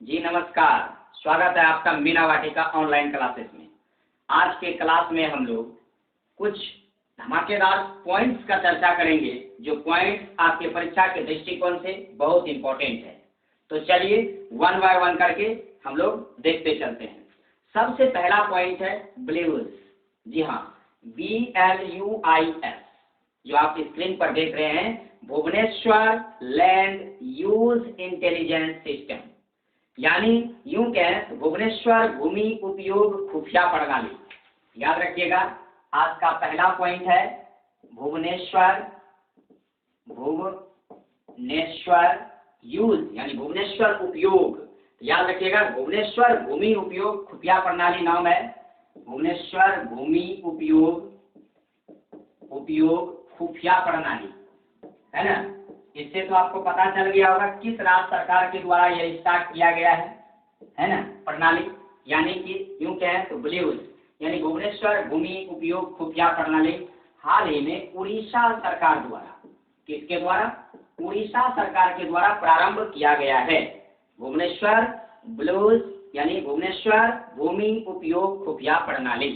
जी नमस्कार। स्वागत है आपका मीना वाटिका ऑनलाइन क्लासेस में। आज के क्लास में हम लोग कुछ धमाकेदार पॉइंट्स का चर्चा करेंगे, जो पॉइंट्स आपके परीक्षा के दृष्टिकोण से बहुत इंपॉर्टेंट है। तो चलिए वन बाय वन करके हम लोग देखते चलते हैं। सबसे पहला पॉइंट है ब्लूज। जी हाँ, BLUIS, जो आप स्क्रीन पर देख रहे हैं, Bhubaneswar land use intelligence system, यानी यूं कहें भुवनेश्वर भूमि उपयोग खुफिया प्रणाली। याद रखिएगा, आज का पहला पॉइंट है भुवनेश्वर यूज, यानी भुवनेश्वर उपयोग। याद रखिएगा, भुवनेश्वर भूमि उपयोग खुफिया प्रणाली नाम है। भुवनेश्वर भूमि उपयोग खुफिया प्रणाली है ना। इससे तो आपको पता चल गया होगा किस राज्य सरकार के द्वारा यह स्टार्ट किया गया है ना, प्रणाली। यानी कि यूं कहें तो ब्लूज, यानी भुवनेश्वर भूमि उपयोग खुफिया प्रणाली हाल ही में उड़ीसा सरकार द्वारा, किसके द्वारा? उड़ीसा सरकार के द्वारा प्रारंभ किया गया है। भुवनेश्वर ब्लूज यानी भुवनेश्वर भूमि उपयोग खुफिया प्रणाली,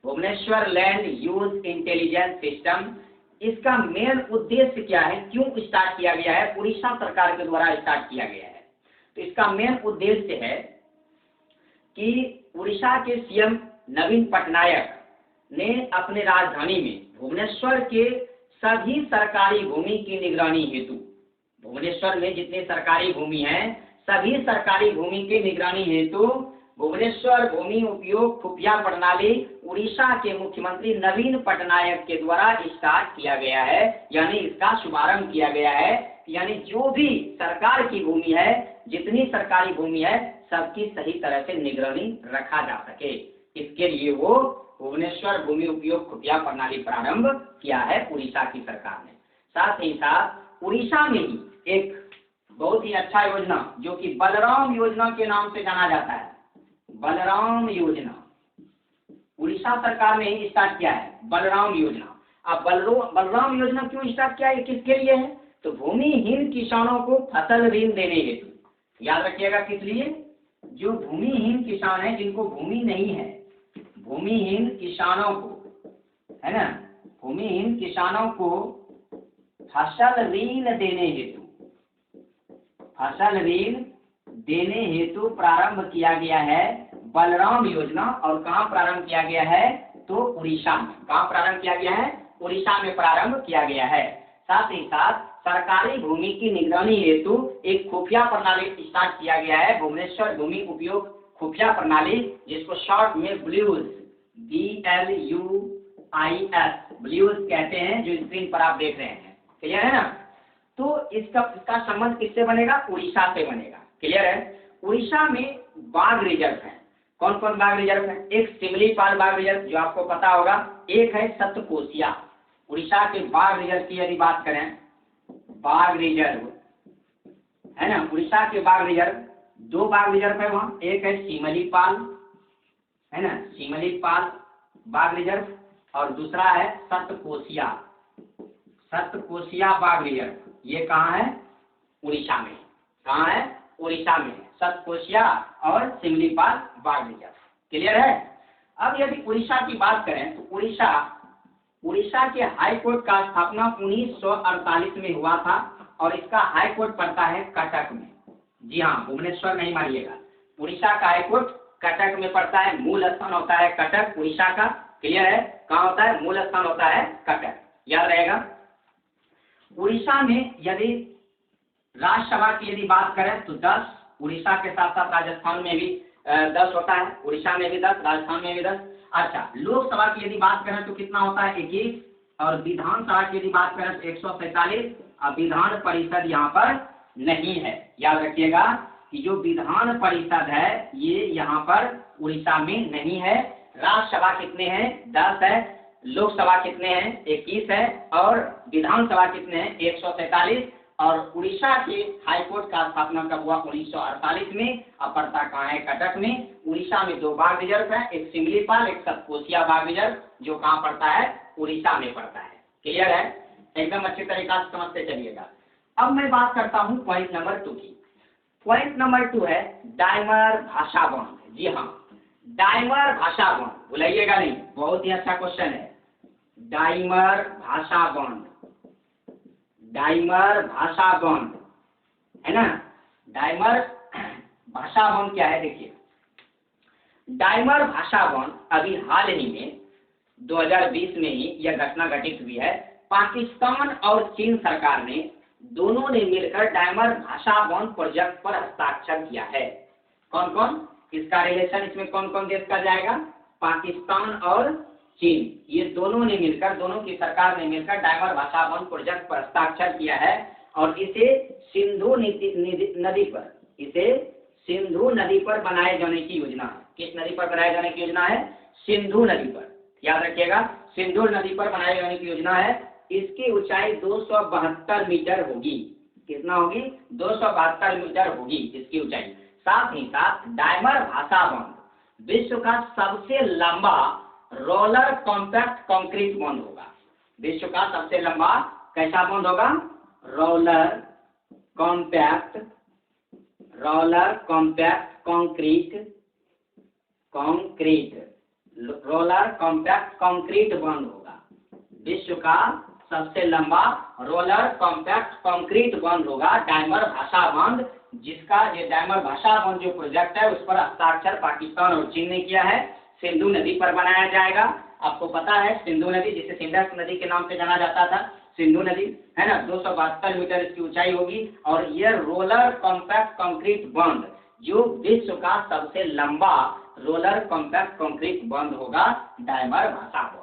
Bhubaneswar land use intelligence system. इसका मेन उद्देश्य क्या है, क्यों स्टार्ट किया गया है? उड़ीसा सरकार के द्वारा स्टार्ट किया गया है। तो इसका मेन उद्देश्य है कि उड़ीसा के सीएम नवीन पटनायक ने अपने राजधानी में भुवनेश्वर के सभी सरकारी भूमि की निगरानी हेतु, भुवनेश्वर में जितने सरकारी भूमि हैं, सभी सरकारी भूमि की निगरानी हेतु भुवनेश्वर भूमि उपयोग खुफिया प्रणाली उड़ीसा के मुख्यमंत्री नवीन पटनायक के द्वारा स्टार्ट किया गया है, यानी इसका शुभारंभ किया गया है। यानी जो भी सरकार की भूमि है, जितनी सरकारी भूमि है, सबकी सही तरह से निगरानी रखा जा सके, इसके लिए वो भुवनेश्वर भूमि उपयोग खुफिया प्रणाली प्रारंभ किया है उड़ीसा की सरकार ने। साथ ही साथ उड़ीसा में ही एक बहुत ही अच्छा योजना, जो कि बलराम योजना के नाम से जाना जाता है, बलराम योजना, उड़ीसा सरकार ने ही स्टार्ट किया है बलराम योजना। अब बलराम योजना क्यों स्टार्ट किया है, किसके लिए है? तो भूमिहीन किसानों को फसल ऋण देने हेतु। याद रखिएगा, किस लिए? जो भूमिहीन किसान है, जिनको भूमि नहीं है, भूमिहीन किसानों को, है ना, भूमिहीन किसानों को फसल ऋण देने हेतु, फसल ऋण देने हेतु प्रारंभ किया गया है बलराम योजना। और कहाँ प्रारंभ किया गया है? तो उड़ीसा में। कहाँ प्रारंभ किया गया है? उड़ीसा में प्रारंभ किया गया है। साथ ही साथ सरकारी भूमि की निगरानी हेतु एक खुफिया प्रणाली स्टार्ट किया गया है, भुवनेश्वर भूमि उपयोग खुफिया प्रणाली, जिसको शॉर्ट में ब्लूज, BLUIS, ब्लूज कहते हैं, जो स्क्रीन पर आप देख रहे हैं। क्लियर है ना? तो इसका संबंध किससे बनेगा? उड़ीसा से बनेगा। क्लियर है? उड़ीसा में बाघ रिजर्व है। कौन कौन बाघ रिजर्व है? एक सिमलीपाल बाघ रिजर्व, जो आपको पता होगा, एक है सतकोसिया। उड़ीसा के बाघ रिजर्व की यदि बात करें, बाघ रिजर्व है ना, उड़ीसा के बाघ रिजर्व, दो बाघ रिजर्व है वहाँ, एक है सिमलीपाल, है ना, सिमलीपाल बाघ रिजर्व, और दूसरा है सतकोसिया, सतकोसिया बाघ रिजर्व। ये कहाँ है? उड़ीसा में। कहाँ है? उड़ीसा में, सतकोसिया और सिमलीपाल बाघ रिजर्व। क्लियर है? अब यदि उड़ीसा की बात करें तो उड़ीसा के हाई कोर्ट का स्थापना 1948 में हुआ था, और इसका हाई कोर्ट पड़ता है कटक में। जी हाँ, भुवनेश्वर नहीं मानिएगा, उड़ीसा का हाई कोर्ट कटक में पड़ता है। मूल स्थान होता है कटक उड़ीसा का। क्लियर है? कहाँ होता है? मूल स्थान होता है कटक, याद रहेगा। उड़ीसा में यदि राज्यसभा की यदि बात करें तो 10, उड़ीसा के साथ साथ राजस्थान में भी 10 होता है, उड़ीसा में भी 10, राजस्थान में भी 10। अच्छा, लोकसभा की यदि बात करें तो कितना होता है? 21, और विधानसभा की यदि बात करें तो 147। और विधान परिषद यहाँ पर नहीं है। याद रखिएगा कि जो विधान परिषद है, ये यहाँ पर उड़ीसा में नहीं है। राज्यसभा कितने हैं? 10 है, लोकसभा कितने हैं? 21 है, और विधानसभा कितने हैं? 147। और उड़ीसा के हाईकोर्ट का स्थापना कब हुआ? 1948 में। अब पड़ता कहाँ है? कटक में। उड़ीसा में दो बाघ रिजर्व है, एक सिमलीपाल, एक सतकोसिया बाघ रिजर्व, जो कहाँ पड़ता है? उड़ीसा में पड़ता है। क्लियर है? एकदम अच्छी तरीका से समझते चलिएगा। अब मैं बात करता हूँ पॉइंट नंबर 2 की। पॉइंट नंबर 2 है डायमर भाषा बॉन्ड। जी हाँ, डायमर भाषा बॉन्ड, भुलाइएगा नहीं, बहुत ही अच्छा क्वेश्चन है। डायमर भाषा बॉन्ड, डायमर भाषा बॉन्ड है ना। डायमर भाषा बॉन्ड क्या है, देखिए डायमर भाषा बॉन्ड अभी हाल ही में 2020 में ही यह घटना घटित हुई है। पाकिस्तान और चीन सरकार ने दोनों ने मिलकर डायमर भाषा बॉन्ड प्रोजेक्ट पर हस्ताक्षर किया है। कौन कौन, इसका रिलेशन इसमें कौन कौन देश का जाएगा, पाकिस्तान और चीन, ये दोनों ने मिलकर, दोनों की सरकार ने मिलकर डायमर भाषा बॉन्ड प्रोजेक्ट पर हस्ताक्षर किया है और इसे सिंधु नदी पर, इसे सिंधु नदी पर बनाए जाने की योजना है। किस नदी पर बनाए जाने की योजना है, सिंधु नदी पर, याद रखिएगा, सिंधु नदी पर बनाए जाने की योजना है। इसकी ऊंचाई 272 मीटर होगी। कितना होगी, 272 मीटर होगी इसकी ऊंचाई। साथ ही साथ डायमर भाषा बॉन्ड विश्व का सबसे लंबा रोलर कॉम्पैक्ट कंक्रीट बॉन्ड होगा। विश्व का सबसे लंबा कैसा बॉन्ड होगा, roller compact roller compact concrete bond होगा। विश्व का सबसे लंबा रोलर कॉम्पैक्ट कंक्रीट बॉन्ड होगा डायमर भाषा बॉन्ड, जिसका ये डायमर भाषा बॉन्ड जो प्रोजेक्ट है उस पर हस्ताक्षर पाकिस्तान और चीन ने किया है। सिंधु नदी पर बनाया जाएगा। आपको पता है सिंधु नदी, जिसे सिंधस नदी के नाम से जाना जाता था, सिंधु नदी है ना, 272 मीटर इसकी ऊंचाई होगी। और यह रोलर कॉम्पैक्ट कंक्रीट बॉन्ड जो विश्व का सबसे लंबा रोलर कॉम्पैक्ट कंक्रीट बॉन्ड होगा डायमर भाषा बॉन्ड।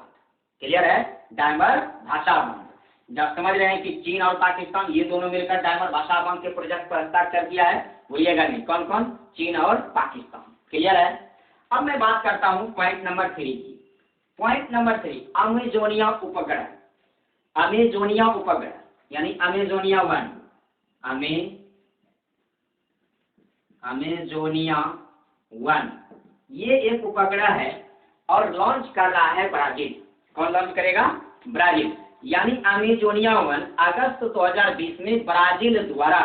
क्लियर है, डायमर भाषा बॉन्ड। जब समझ रहे हैं कि चीन और पाकिस्तान ये दोनों मिलकर डायमर भाषा बॉन्ड के प्रोजेक्ट पर हस्ताक्षर किया है, भूलिएगा नहीं, कौन कौन, चीन और पाकिस्तान। क्लियर है। अब मैं बात करता हूं पॉइंट नंबर 3 की। पॉइंट नंबर 3, अमेजोनिया उपग्रह। अमेजोनिया उपग्रह यानी अमेजोनिया 1, अमेजोनिया 1 ये एक उपग्रह है और लॉन्च कर रहा है ब्राजील। कौन लॉन्च करेगा, ब्राजील। यानी अमेजोनिया 1 अगस्त 2020 में ब्राजील द्वारा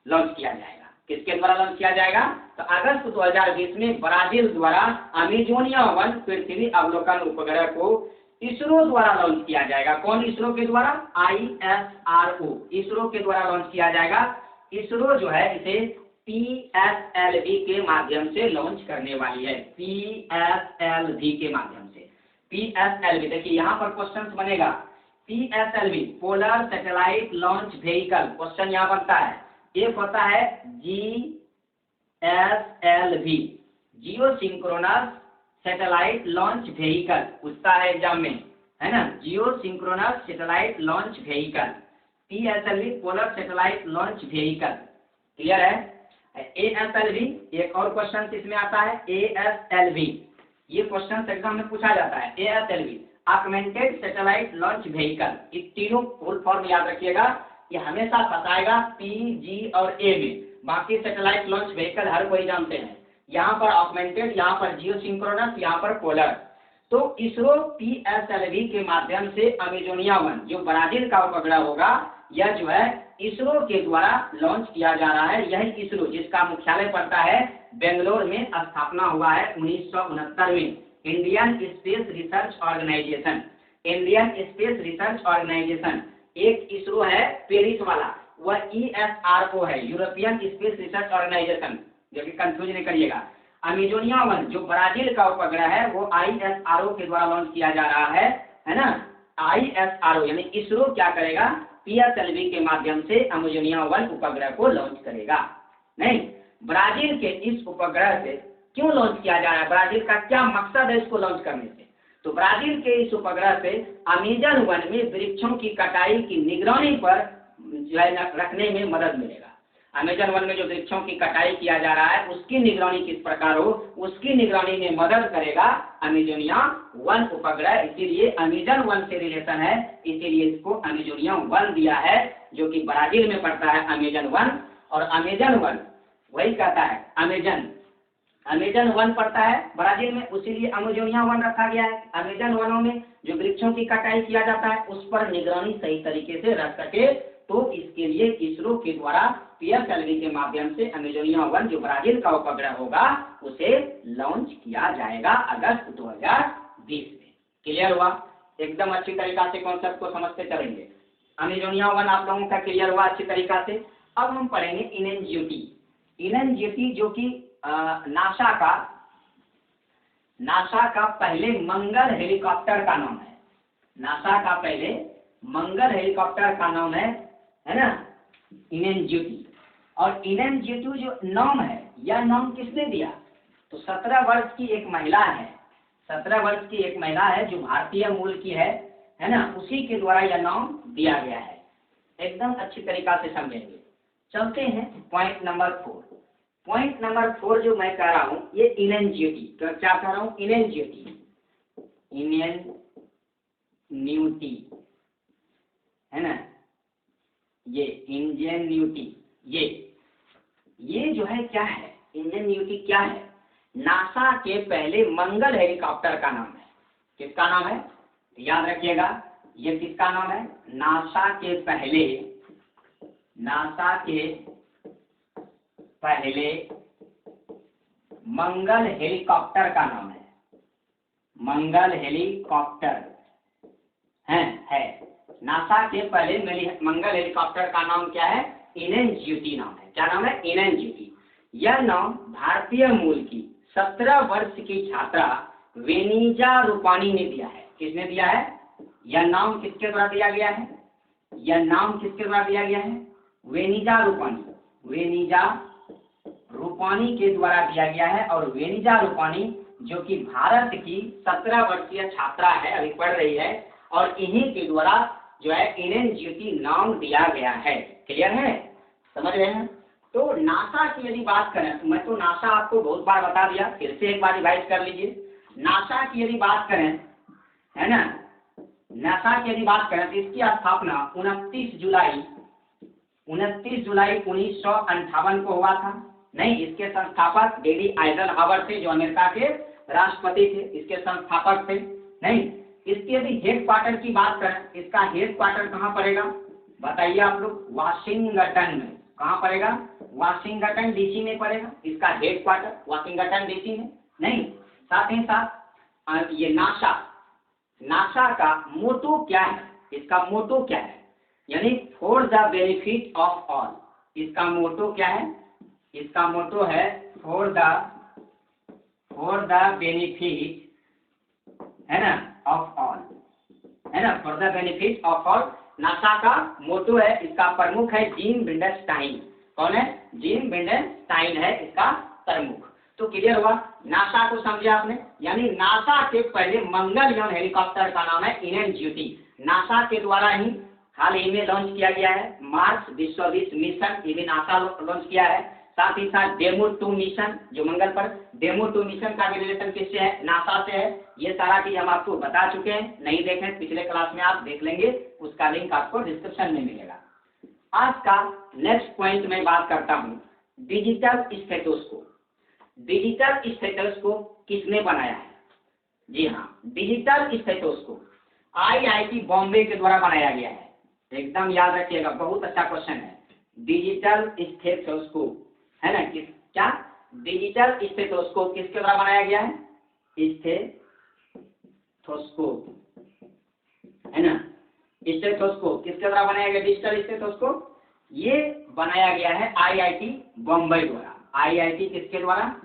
लॉन्च किया जाएगा। किसके द्वारा लॉन्च किया जाएगा, तो अगस्त 2020 में ब्राजील द्वारा अमेजोनिया 1 पृथ्वी अवलोकन उपग्रह को इसरो द्वारा लॉन्च किया जाएगा। कौन, इसरो के द्वारा, ISRO, इसरो के द्वारा लॉन्च किया जाएगा। इसरो जो है इसे PSLV के माध्यम से लॉन्च करने वाली है, PSLV के माध्यम से। PSLV देखिए यहाँ पर क्वेश्चन बनेगा, PSLV polar satellite launch vehicle, question यहाँ बनता है। एक होता है GSLV, geosynchronous satellite launch vehicle, पूछता है एग्जाम में, है ना, geosynchronous satellite launch vehicle, PSLV polar satellite launch vehicle. Clear है। ASLV एक और क्वेश्चन इसमें आता है, ASLV, ये क्वेश्चन एग्जाम में पूछा जाता है। ASLV augmented satellite launch vehicle, ये तीनों फुल फॉर्म याद रखिएगा, ये हमेशा फंसाएगा P, G और A में। बाकी सैटेलाइट लॉन्च व्हीकल हर कोई जानते हैं, यहाँ पर ऑगमेंटेड, यहाँ पर जियो सिंक्रोनस, यहाँ पर पोलर। तो इसरो PSLV के माध्यम से अमेजोनिया 1 जो ब्राजील का उपग्रह होगा, यह जो है इसरो के द्वारा लॉन्च किया जा रहा है। यही इसरो जिसका मुख्यालय पड़ता है बेंगलोर में, स्थापना हुआ है 1969 में। Indian space research organisation, Indian space research organisation. एक इसरो है पेरिस वाला, वह ESRO है, यूरोपियन स्पेस रिसर्च ऑर्गेनाइजेशन, जो कि कंफ्यूज नहीं करिएगा। अमेजोनिया 1 जो ब्राजील का उपग्रह है वो ISRO के द्वारा लॉन्च किया जा रहा है ना। ISRO यानी इसरो क्या करेगा, PSLV के माध्यम से अमेजोनिया 1 उपग्रह को लॉन्च करेगा। नहीं, ब्राजील के इस उपग्रह से क्यों लॉन्च किया जा रहा है, ब्राजील का क्या मकसद है इसको लॉन्च करने से, तो ब्राजील के इस उपग्रह से अमेजन 1 में वृक्षों की कटाई की निगरानी पर जो है रखने में मदद मिलेगा। अमेजन 1 में जो वृक्षों की कटाई किया जा रहा है उसकी निगरानी किस प्रकार हो, उसकी निगरानी में मदद करेगा अमेजोनिया 1 उपग्रह। इसीलिए अमेजन 1 से रिलेशन है, इसीलिए इसको अमेजोनिया 1 दिया है, जो कि ब्राजील में पड़ता है अमेजन 1। और अमेजन 1 वही कहता है, अमेजन 1 पड़ता है ब्राजील में, उसीलिए अमेजोनिया 1 रखा गया है। अमेजन 1 में जो वृक्षों की कटाई किया जाता है उस पर निगरानी सही तरीके से रख सके, तो इसके लिए इसरो के द्वारा PSLV के माध्यम से अमेजोनिया 1 जो ब्राजील का उपग्रह होगा उसे लॉन्च किया जाएगा अगस्त 2020 में। क्लियर हुआ? एकदम अच्छी तरीका से कॉन्सेप्ट को समझते चलेंगे। अमेजोनिया 1 आप लोगों का क्लियर हुआ अच्छी तरीका से। अब हम पढ़ेंगे इनएनजीटी। इनएनजीटी जो कि नासा का पहले मंगल हेलीकॉप्टर का नाम है। नासा का पहले मंगल हेलीकॉप्टर का नाम है ना, इनएनजीटी। और इनएनजीटी जो नाम है, यह नाम किसने दिया? तो 17 वर्ष की एक महिला है, 17 वर्ष की एक महिला है जो भारतीय मूल की है ना, उसी के द्वारा यह नाम दिया गया है। एकदम अच्छी तरीका से समझेंगे। चलते हैं पॉइंट नंबर 4। पॉइंट नंबर 4 जो मैं कह रहा हूं ये इनएनजीटी, तो क्या कह रहा हूं? इनएनजीटी, इनएनजीटी है ना, ये इंजेन्यूटी, ये जो है क्या है? इंजेन्यूटी क्या है? नासा के पहले मंगल हेलीकॉप्टर का नाम है। किसका नाम है? याद रखिएगा, ये किसका नाम है? नासा के पहले मंगल हेलीकॉप्टर का नाम है। मंगल हेलीकॉप्टर है। नासा के पहले मंगल हेलीकॉप्टर का नाम क्या है? इनएनजीटी नाम है। क्या नाम है? इनएनजीटी। यह नाम भारतीय मूल की 17 वर्ष की छात्रा वेनिजा रूपानी ने दिया है। किसने दिया है? यह नाम किसके द्वारा दिया गया है? यह नाम किसके द्वारा दिया गया है? वेनिजा रूपानी के द्वारा दिया गया है। और वेनिजा रूपानी जो कि भारत की 17 वर्षीय छात्रा है, अभी पढ़ रही है, और इन्हीं के द्वारा जो है इनएनजीटी नाम दिया गया है। क्लियर है? समझ रहे हैं? तो नासा की यदि बात करें, मैं तो नासा आपको बहुत बार बता दिया, फिर से एक बार रिवाइज कर लीजिए। नासा की यदि बात करें, है ना, नासा की यदि बात करें तो इसकी स्थापना 29 जुलाई 1958 को हुआ था। नहीं, इसके संस्थापक डेली आइजनहावर थे जो अमेरिका के राष्ट्रपति थे, इसके संस्थापक थे। नहीं, इसके यदि हेड क्वार्टर की बात करें, इसका हेड क्वार्टर कहाँ पड़ेगा बताइए आप लोग? वाशिंगटन में। कहाँ पड़ेगा? वाशिंगटन डीसी में पड़ेगा इसका हेड क्वार्टर, वाशिंगटन डीसी में। नहीं, साथ ही साथ ये नासा का मोटो क्या है? इसका मोटो क्या है? यानी for the benefit of all. इसका मोटो क्या है? इसका मोटो है फॉर द बेनिफिट, है ना, ऑफ ऑल, है ना, for the benefit of all NASA का मोटो है। इसका प्रमुख है जिम विंडरस्टाइन। कौन है? जिम विंडरस्टाइन है इसका प्रमुख। तो क्लियर हुआ? नासा को समझे आपने? यानी नासा के पहले मंगलयान हेलीकॉप्टर का नाम है इनएनजीटी। नासा के द्वारा ही हाल ही में लॉन्च किया गया है। मार्स 2020 मिशन ये भी नासा लॉन्च किया है। साथ ही साथ डेमो 2 मिशन जो मंगल पर, डेमो 2 मिशन का भी रिलेशन किससे है? नासा से है। ये सारा चीज हम आपको बता चुके हैं, नहीं देखें पिछले क्लास में आप देख लेंगे, उसका लिंक आपको डिस्क्रिप्शन में मिलेगा। आज का नेक्स्ट पॉइंट में बात करता हूँ डिजिटल स्टेथोस्कोप। डिजिटल स्टेथोस्कोप किसने बनाया है? जी हाँ, डिजिटल स्टेथोस्कोप IIT बॉम्बे के द्वारा बनाया गया है। एकदम याद रखिएगा, बहुत अच्छा क्वेश्चन है। डिजिटल स्टेथोस्कोप है ना, क्या डिजिटल स्टेथोस्कोप किसके द्वारा बनाया गया है? स्टेथोस्कोप है ना, स्टेथोस्कोप किसके द्वारा बनाया गया? डिजिटल स्टेथोस्कोप ये बनाया गया है IIT बॉम्बे द्वारा। IIT किसके द्वारा?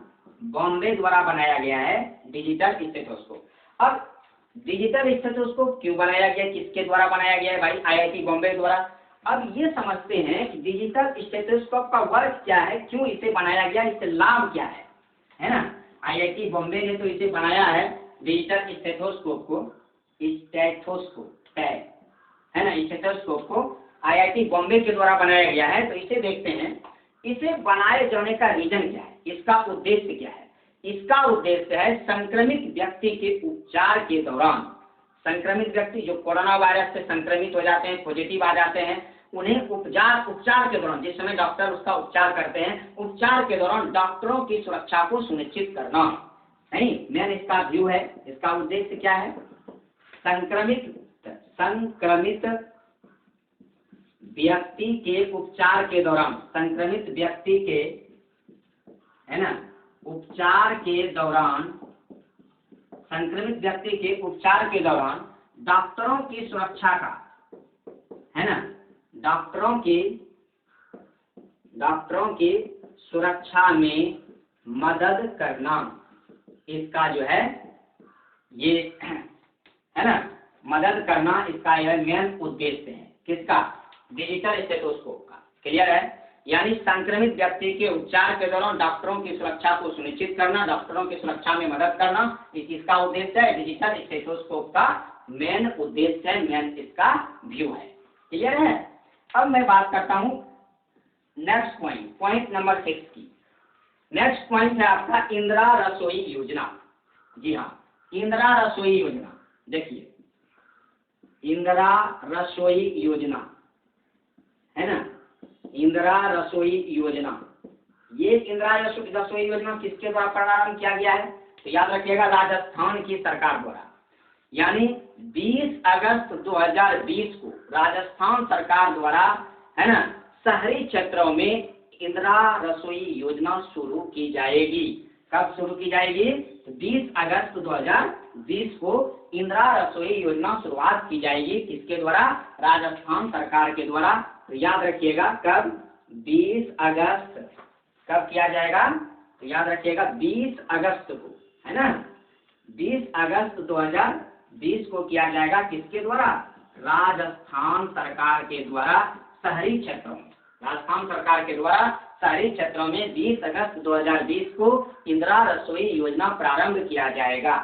बॉम्बे द्वारा बनाया गया है डिजिटल स्टेथोस्कोप। अब डिजिटल स्टेथोस्कोप क्यों बनाया गया, किसके द्वारा बनाया गया है भाई? IIT बॉम्बे द्वारा। अब ये समझते हैं कि डिजिटल स्टेथोस्कोप का वर्क क्या है, क्यों इसे बनाया गया, इससे लाभ क्या है ना। IIT बॉम्बे ने तो इसे बनाया है डिजिटल स्टेथोस्कोप को, है ना, स्टेथोस्कोप को IIT बॉम्बे के द्वारा बनाया गया है। तो इसे देखते हैं, इसे बनाए जाने का रीजन क्या है, इसका उद्देश्य क्या है? इसका उद्देश्य है संक्रमित व्यक्ति के उपचार के दौरान, संक्रमित व्यक्ति जो कोरोना वायरस से संक्रमित हो जाते हैं, पॉजिटिव आ जाते हैं, उन्हें उपचार के दौरान, जिस समय डॉक्टर उसका उपचार करते हैं, उपचार के दौरान डॉक्टरों की सुरक्षा को सुनिश्चित करना। नहीं, मेन इसका व्यू है, इसका उद्देश्य क्या है? संक्रमित व्यक्ति के उपचार के दौरान, संक्रमित व्यक्ति के, है ना, उपचार के दौरान, संक्रमित व्यक्ति के उपचार के दौरान डॉक्टरों की सुरक्षा का, है ना, डॉक्टरों की सुरक्षा में मदद करना, इसका जो है ये, है ना, मदद करना इसका यह मेन उद्देश्य है। किसका? डिजिटल स्टेथोस्कोप का। क्लियर है? यानी संक्रमित व्यक्ति के उपचार के दौरान डॉक्टरों की सुरक्षा को सुनिश्चित करना, डॉक्टरों की सुरक्षा में मदद करना, इसका उद्देश्य है। डिजिटल स्टेथोस्कोप का मेन उद्देश्य है, मेन इसका व्यू है। क्लियर है? अब मैं बात करता हूँ नेक्स्ट पॉइंट नंबर 6 की। नेक्स्ट पॉइंट है आपका इंदिरा रसोई योजना। जी हाँ, इंदिरा रसोई योजना। देखिए, इंदिरा रसोई योजना, है ना, इंदिरा रसोई योजना, ये इंदिरा रसोई योजना किसके द्वारा प्रारंभ किया गया है? तो याद रखिएगा, राजस्थान की सरकार द्वारा। यानी 20 अगस्त 2020 को राजस्थान सरकार द्वारा, है ना, शहरी क्षेत्रों में इंदिरा रसोई योजना शुरू की जाएगी। कब शुरू की जाएगी? 20 अगस्त 2020 को इंदिरा रसोई योजना शुरुआत की जाएगी। किसके द्वारा? राजस्थान सरकार के द्वारा। तो याद रखिएगा, कब? 20 अगस्त। कब किया जाएगा? तो याद रखिएगा 20 अगस्त को, है ना, 20 अगस्त 2020 को किया जाएगा। किसके द्वारा? राजस्थान सरकार के द्वारा शहरी क्षेत्रों में, राजस्थान सरकार के द्वारा शहरी क्षेत्रों में 20 अगस्त 2020 को इंदिरा रसोई योजना प्रारंभ किया जाएगा।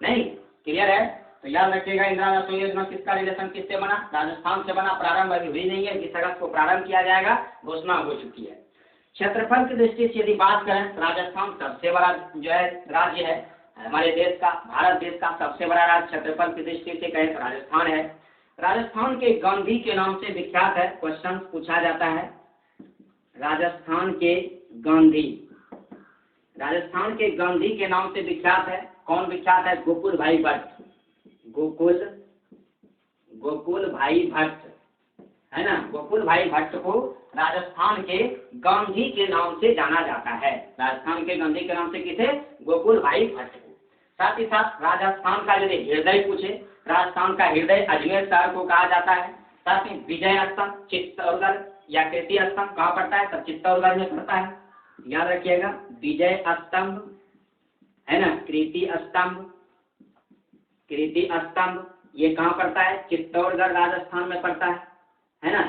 नहीं? क्लियर है? तो याद रखिएगा, इंदिरा रसोई योजना किसका रिलेशन किससे बना? राजस्थान से बना। प्रारंभ अभी हुई नहीं है, 20 अगस्त को प्रारंभ किया जाएगा, घोषणा हो चुकी है। क्षेत्रफल की दृष्टि से यदि बात करें, राजस्थान सबसे बड़ा जो है राज्य है हमारे देश का, भारत देश का सबसे बड़ा राज्य क्षेत्रफल की दृष्टि से कहें तो राजस्थान है। राजस्थान के गांधी के नाम से विख्यात है। क्वेश्चन पूछा जाता है, राजस्थान के गांधी, राजस्थान के गांधी के नाम से विख्यात है। कौन विख्यात है? गोकुल भाई भट्ट। गोकुल भाई भट्ट, है ना, गोकुल भाई भट्ट को राजस्थान के गांधी के नाम से जाना जाता है। राजस्थान के गांधी के नाम से किसे? गोकुल भाई भट्ट को। साथ ही साथ राजस्थान का यदि हृदय पूछे, राजस्थान का हृदय अजमेर शहर को कहा जाता है। साथ ही विजय स्तंभ चित्तौड़गढ़ या कीर्ति स्तंभ कहाँ पड़ता है? सब चित्तौड़गढ़ में पड़ता है। याद रखिएगा, विजय स्तंभ, है ना, कीर्ति स्तंभ ये कहाँ पड़ता है? चित्तौड़गढ़ राजस्थान में पड़ता है ना,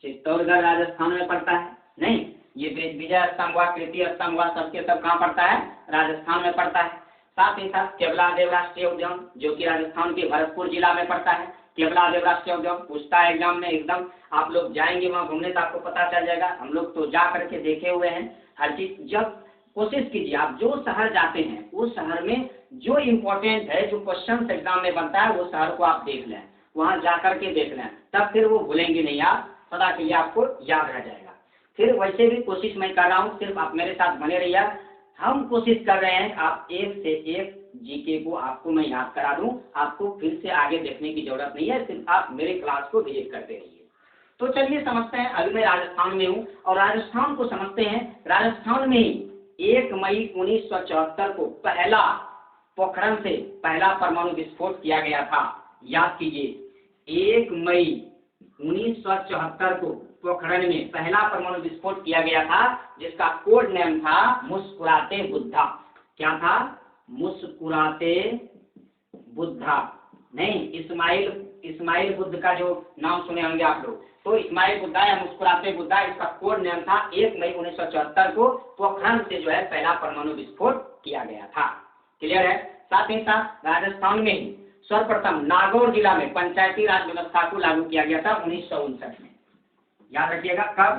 चित्तौड़गढ़ राजस्थान में पड़ता है। नहीं, ये विजय स्तंभ हुआ, कीर्ति स्तंभ हुआ, सबके सब कहाँ पड़ता है? राजस्थान में पड़ता है। साथ ही साथ केवलादेव राष्ट्रीय उद्यान, जो कि राजस्थान के भरतपुर जिला में पड़ता है। केवलादेव राष्ट्रीय उद्यान पूछता है एग्जाम में, एकदम आप लोग जाएंगे वहाँ घूमने तो आपको पता चल जाएगा। हम लोग तो जा करके देखे हुए हैं हर चीज। जब कोशिश कीजिए, आप जो शहर जाते हैं उस शहर में जो इम्पोर्टेंट है, जो क्वेश्चन एग्जाम में बनता है, वो शहर को आप देख लें, वहाँ जा करके देख लें, तब फिर वो भूलेंगे नहीं, आप सदा के लिए आपको याद रह जाएगा। फिर वैसे भी कोशिश मैं कर रहा हूँ, सिर्फ आप मेरे साथ बने रहिए। हम कोशिश कर रहे हैं आप एक से एक जीके को आपको मैं याद करा दूं, आपको फिर से आगे देखने की जरूरत नहीं है, सिर्फ आप मेरे क्लास को विजिट करते रहिए। तो चलिए समझते हैं, अभी मैं राजस्थान में हूँ और राजस्थान को समझते हैं। राजस्थान में 1 मई 1974 को पहला पोखरण से पहला परमाणु विस्फोट किया गया था। याद कीजिए, 1 मई 1974 को पोखरण में पहला परमाणु विस्फोट किया गया था, जिसका कोड नेम था मुस्कुराते बुद्धा। क्या था? मुस्कुराते बुद्धा। नहीं, इस्माइल बुद्ध का जो नाम सुने होंगे आप लोग, तो इस्माइल बुद्धा या मुस्कुराते बुद्धा, इसका कोड नेम था। 1 मई 1974 को पोखरण से जो है पहला परमाणु विस्फोट किया गया था। क्लियर है? साथ ही साथ राजस्थान में ही सर्वप्रथम नागौर जिला में पंचायती राज व्यवस्था को लागू किया गया था 1959 में। याद रखिएगा, कब?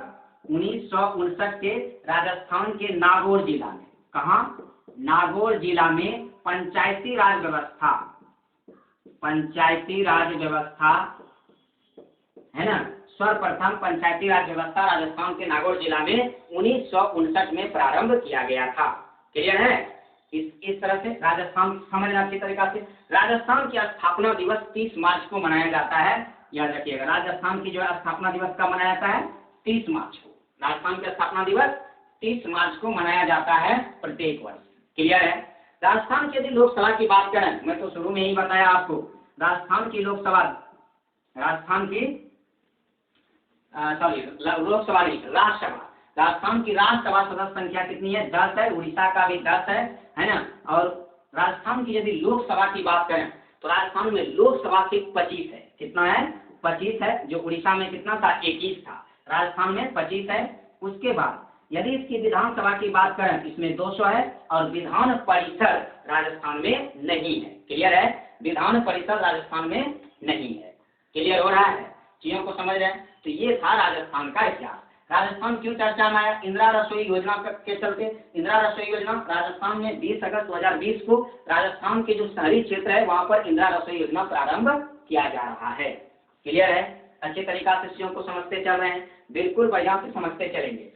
1959 के राजस्थान के नागौर जिला में। कहाँ? नागौर जिला में पंचायती राज व्यवस्था, है ना, सर्वप्रथम पंचायती राज व्यवस्था राजस्थान के नागौर जिला में 1959 में प्रारंभ किया गया था। क्लियर है? इस तरह से राजस्थान समझना अच्छी तरीका से। राजस्थान की स्थापना दिवस 30 मार्च को मनाया जाता है, याद रखिएगा। राजस्थान की जो है स्थापना दिवस कब मनाया जाता है? 30 मार्च को। राजस्थान की स्थापना दिवस 30 मार्च को मनाया जाता है प्रत्येक वर्ष। क्लियर है? राजस्थान की यदि लोकसभा की बात करें, मैं तो शुरू में ही बताया आपको, राजस्थान की लोकसभा, राजस्थान की लोकसभा नहीं, राज्यसभा, राजस्थान की राज्यसभा सदस्य संख्या कितनी है? 10 है। उड़ीसा का भी 10 है ना। और राजस्थान की यदि लोकसभा की बात करें तो राजस्थान में लोकसभा सिर्फ 25 है। कितना है? 25 है। जो उड़ीसा में कितना था? 21 था। राजस्थान में 25 है। उसके बाद यदि इसकी विधानसभा की बात करें, इसमें 200 है। और विधान परिषद राजस्थान में नहीं है। क्लियर है? विधान परिषद राजस्थान में नहीं है। क्लियर हो रहा है? चीजों को समझ रहे हैं? तो ये था राजस्थान का इतिहास। राजस्थान क्यों चर्चा में आया? इंदिरा रसोई योजना के चलते। इंदिरा रसोई योजना राजस्थान में 20 अगस्त 2020 को राजस्थान के जो शहरी क्षेत्र है वहां पर इंदिरा रसोई योजना प्रारंभ किया जा रहा है। क्लियर है? अच्छे तरीका से चीजों को समझते चल रहे हैं? बिल्कुल बढ़िया से समझते चलेंगे,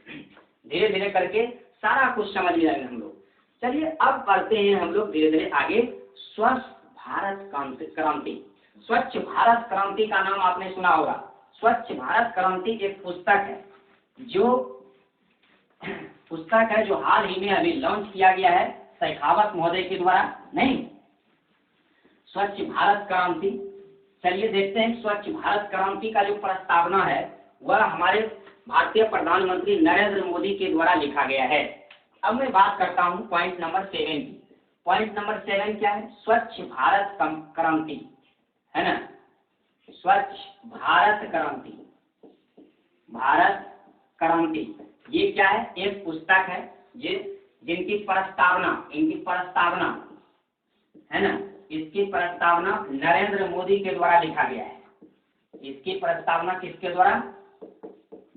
धीरे धीरे करके सारा कुछ समझ जाएंगे हम लोग। चलिए अब बढ़ते हैं हम लोग धीरे धीरे आगे। स्वच्छ भारत क्रांति। स्वच्छ भारत क्रांति का नाम आपने सुना होगा। स्वच्छ भारत क्रांति एक पुस्तक है, जो हाल ही में अभी लॉन्च किया गया है शेखावत महोदय के द्वारा। नहीं, स्वच्छ भारत क्रांति। चलिए देखते हैं स्वच्छ भारत क्रांति का जो प्रस्तावना है वह हमारे भारतीय प्रधानमंत्री नरेंद्र मोदी के द्वारा लिखा गया है। अब मैं बात करता हूँ पॉइंट नंबर 7 की। पॉइंट नंबर 7 क्या है? स्वच्छ भारत क्रांति, है ना। स्वच्छ भारत क्रांति, भारत क्रांति ये क्या है? एक पुस्तक है जिनकी प्रस्तावना, इनकी प्रस्तावना, है ना, इसकी प्रस्तावना नरेंद्र मोदी के द्वारा लिखा गया है। इसकी प्रस्तावना किसके द्वारा?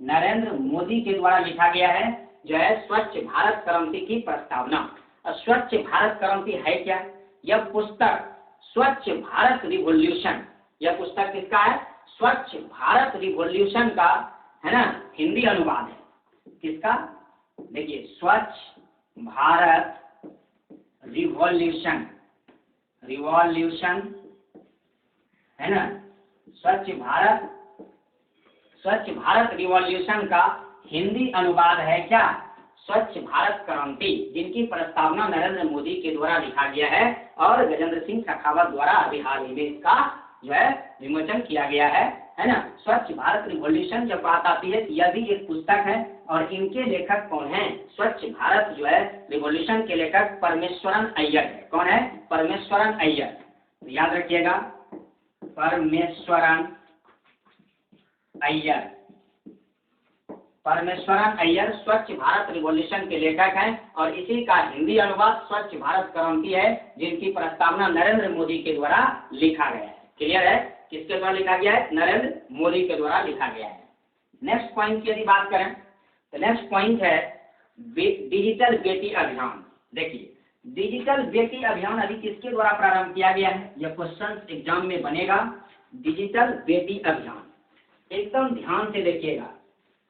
नरेंद्र मोदी के द्वारा लिखा गया है, जो है स्वच्छ भारत क्रांति की प्रस्तावना। और स्वच्छ भारत क्रांति है क्या? यह पुस्तक स्वच्छ भारत रिवॉल्यूशन, यह पुस्तक किसका है? स्वच्छ भारत रिवॉल्यूशन का, है ना, हिंदी अनुवाद है। किसका? देखिए, स्वच्छ भारत रिवॉल्यूशन, रिवॉल्यूशन, है ना, स्वच्छ भारत रिवॉल्यूशन का हिंदी अनुवाद है क्या? स्वच्छ भारत क्रांति, जिनकी प्रस्तावना नरेंद्र मोदी के द्वारा लिखा गया है और गजेंद्र सिंह शेखावत द्वारा अभी हाल ही में इसका जो है विमोचन किया गया है ना। स्वच्छ भारत रिवॉल्यूशन जब बात आती है, यह भी एक पुस्तक है और इनके लेखक कौन हैं? स्वच्छ भारत जो है रिवॉल्यूशन के लेखक परमेश्वरन अय्यर है। कौन है? परमेश्वरन अय्यर। तो याद रखिएगा, परमेश्वरन अय्यर। परमेश्वरन अय्यर स्वच्छ भारत रिवॉल्यूशन के लेखक हैं और इसी का हिंदी अनुवाद स्वच्छ भारत क्रांति है, जिनकी प्रस्तावना नरेंद्र मोदी के द्वारा लिखा गया है। क्लियर है? किसके द्वारा लिखा गया है? नरेंद्र मोदी के द्वारा लिखा गया है। नेक्स्ट पॉइंट की यदि बात करें तो नेक्स्ट पॉइंट है डिजिटल बेटी अभियान। देखिए, डिजिटल बेटी अभियान अभी किसके द्वारा प्रारंभ किया गया है? यह क्वेश्चन एग्जाम में बनेगा। डिजिटल बेटी अभियान, एकदम ध्यान से देखिएगा,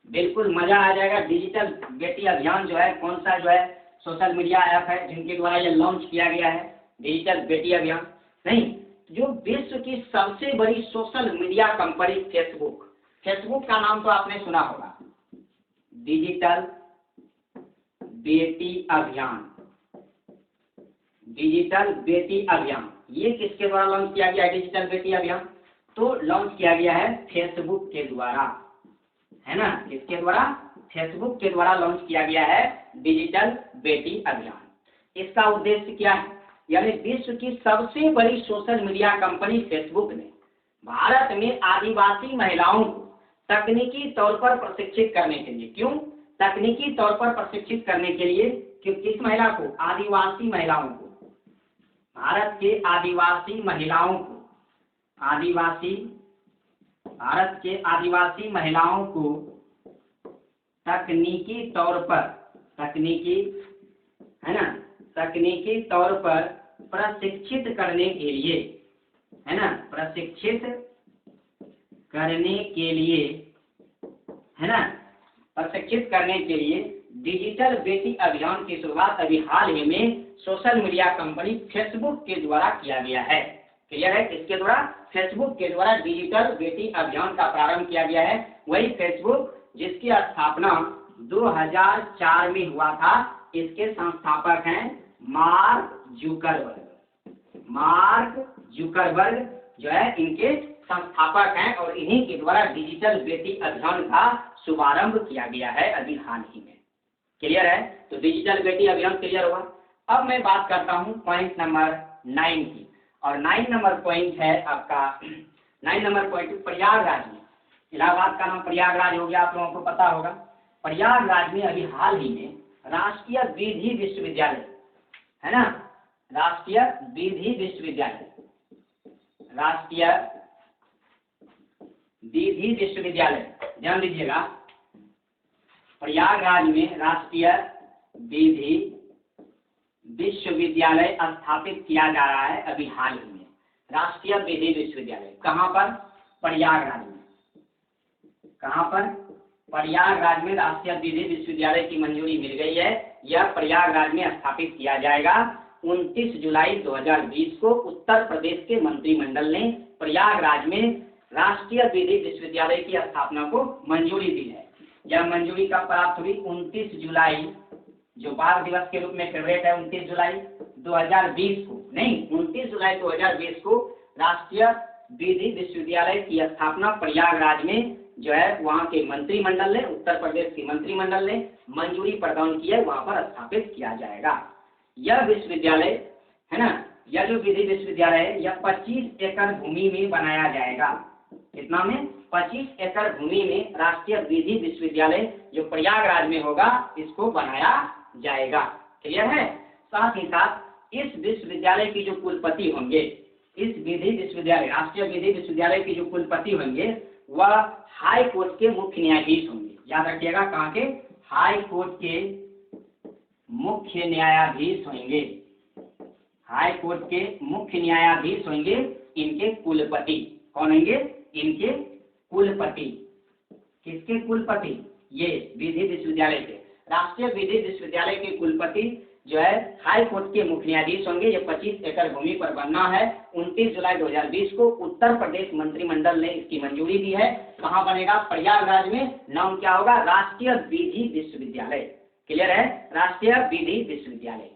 बिल्कुल मजा आ जाएगा। डिजिटल बेटी अभियान जो है, कौन सा जो है सोशल मीडिया ऐप है जिनके द्वारा यह लॉन्च किया गया है डिजिटल बेटी अभियान? नहीं, जो विश्व की सबसे बड़ी social media company Facebook, Facebook का नाम तो आपने सुना होगा। डिजिटल बेटी अभियान, डिजिटल बेटी अभियान ये किसके द्वारा लॉन्च किया गया है? डिजिटल बेटी अभियान तो लॉन्च किया गया है फेसबुक के द्वारा, है ना। किसके द्वारा? फेसबुक के द्वारा लॉन्च किया गया है डिजिटल बेटी अभियान। इसका उद्देश्य क्या है? यानी विश्व की सबसे बड़ी सोशल मीडिया कंपनी फेसबुक ने भारत में आदिवासी महिलाओं को तकनीकी तौर पर प्रशिक्षित करने के लिए, क्यों तकनीकी तौर पर प्रशिक्षित करने के लिए? कि किस महिला को? आदिवासी महिलाओं को, भारत के आदिवासी महिलाओं को, भारत के आदिवासी महिलाओं को तकनीकी तौर पर, तकनीकी, है ना, तकनीकी तौर पर प्रशिक्षित करने के लिए, है ना, प्रशिक्षित करने के लिए, है ना, प्रशिक्षित करने के लिए डिजिटल बेटी अभियान की शुरुआत अभी हाल ही में सोशल मीडिया कंपनी फेसबुक के द्वारा किया गया है। क्लियर है? किसके द्वारा? फेसबुक के द्वारा डिजिटल बेटी अभियान का प्रारंभ किया गया है। वही फेसबुक जिसकी स्थापना 2004 में हुआ था। इसके संस्थापक हैं मार्क जुकरबर्ग जो है इनके संस्थापक हैं और इन्हीं के द्वारा डिजिटल बेटी अभियान का शुभारंभ किया गया है अभी हाल ही में। क्लियर है? तो डिजिटल बेटी अभियान क्लियर हुआ। अब मैं बात करता हूं पॉइंट नंबर 9 की, और 9 नंबर पॉइंट है आपका 9 नंबर पॉइंट प्रयागराज में। इलाहाबाद का नाम प्रयागराज हो गया, आप लोगों को पता होगा। प्रयागराज में अभी हाल ही में राष्ट्रीय विधि विश्वविद्यालय है ना, राष्ट्रीय विधि विश्वविद्यालय ध्यान दीजिएगा। प्रयागराज में राष्ट्रीय विधि विश्वविद्यालय स्थापित किया जा रहा है अभी हाल ही में। राष्ट्रीय विधि विश्वविद्यालय कहाँ पर? प्रयागराज में। कहाँ पर? प्रयागराज में राष्ट्रीय विधि विश्वविद्यालय की मंजूरी मिल गई है। यह प्रयागराज में स्थापित किया जाएगा। 29 जुलाई 2020 को उत्तर प्रदेश के मंत्रिमंडल ने प्रयागराज में राष्ट्रीय विधि विश्वविद्यालय की स्थापना को मंजूरी दी है। यह मंजूरी कब प्राप्त हुई? 29 जुलाई, जो बाल दिवस के रूप में फेवरेट है, 29 जुलाई 2020 को, नहीं 29 जुलाई 2020 को राष्ट्रीय विधि विश्वविद्यालय की स्थापना प्रयागराज में जो है वहाँ के मंत्रिमंडल ने, उत्तर प्रदेश के मंत्रिमंडल ने मंजूरी प्रदान की है, वहाँ पर स्थापित किया जाएगा। यह विश्वविद्यालय है ना, यह जो विधि विश्वविद्यालय है यह 25 एकड़ भूमि में बनाया जाएगा। कितना में? 25 एकड़ भूमि में राष्ट्रीय विधि विश्वविद्यालय जो प्रयागराज में होगा इसको बनाया जाएगा। क्लियर है? साथ ही साथ इस विश्वविद्यालय की जो कुलपति होंगे, इस विधि विश्वविद्यालय राष्ट्रीय विधि विश्वविद्यालय की जो कुलपति होंगे वह हाई कोर्ट के मुख्य न्यायाधीश होंगे। याद रखिएगा, कहाँ के? हाई कोर्ट के मुख्य न्यायाधीश होंगे। हाई कोर्ट के मुख्य न्यायाधीश होंगे इनके कुलपति। कौन होंगे? इनके कुलपति। किसके कुलपति? ये विधि विश्वविद्यालय के, राष्ट्रीय विधि विश्वविद्यालय के कुलपति जो है हाई कोर्ट के मुख्य न्यायाधीश होंगे। ये 25 एकड़ भूमि पर बनना है। 29 जुलाई 2020 को उत्तर प्रदेश मंत्रिमंडल ने इसकी मंजूरी दी है। कहाँ बनेगा? प्रयागराज में। नाम क्या होगा? राष्ट्रीय विधि विश्वविद्यालय। क्लियर है? राष्ट्रीय विधि विश्वविद्यालय।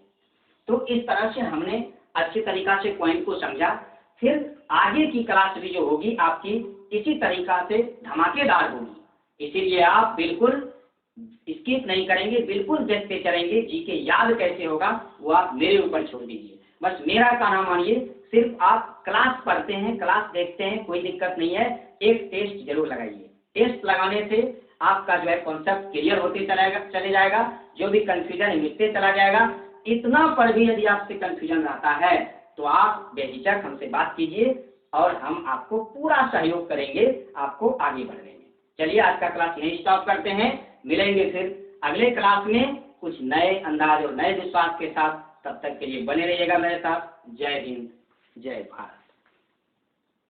तो इस तरह से हमने अच्छी तरीका से पॉइंट को समझा। फिर आगे की क्लास भी जो होगी आपकी इसी तरीका से धमाकेदार होगी, इसीलिए आप बिल्कुल स्किप नहीं करेंगे, बिल्कुल देखते चलेंगे। जीके याद कैसे होगा वो आप मेरे ऊपर छोड़ दीजिए। बस मेरा कहना मानिए, सिर्फ आप क्लास पढ़ते हैं, क्लास देखते हैं, कोई दिक्कत नहीं है। एक टेस्ट जरूर लगाइए। टेस्ट लगाने से आपका जो है कॉन्सेप्ट क्लियर होते चले जाएगा, जो भी कंफ्यूजन मिटते चला जाएगा। इतना पर भी यदि आपसे कंफ्यूजन रहता है तो आप बेझिझक हमसे बात कीजिए और हम आपको पूरा सहयोग करेंगे आपको आगे बढ़ने में। चलिए आज का क्लास यहीं स्टॉप करते हैं। मिलेंगे फिर अगले क्लास में कुछ नए अंदाज और नए विश्वास के साथ। तब तक के लिए बने रहिएगा मेरे साथ। जय हिंद, जय भारत।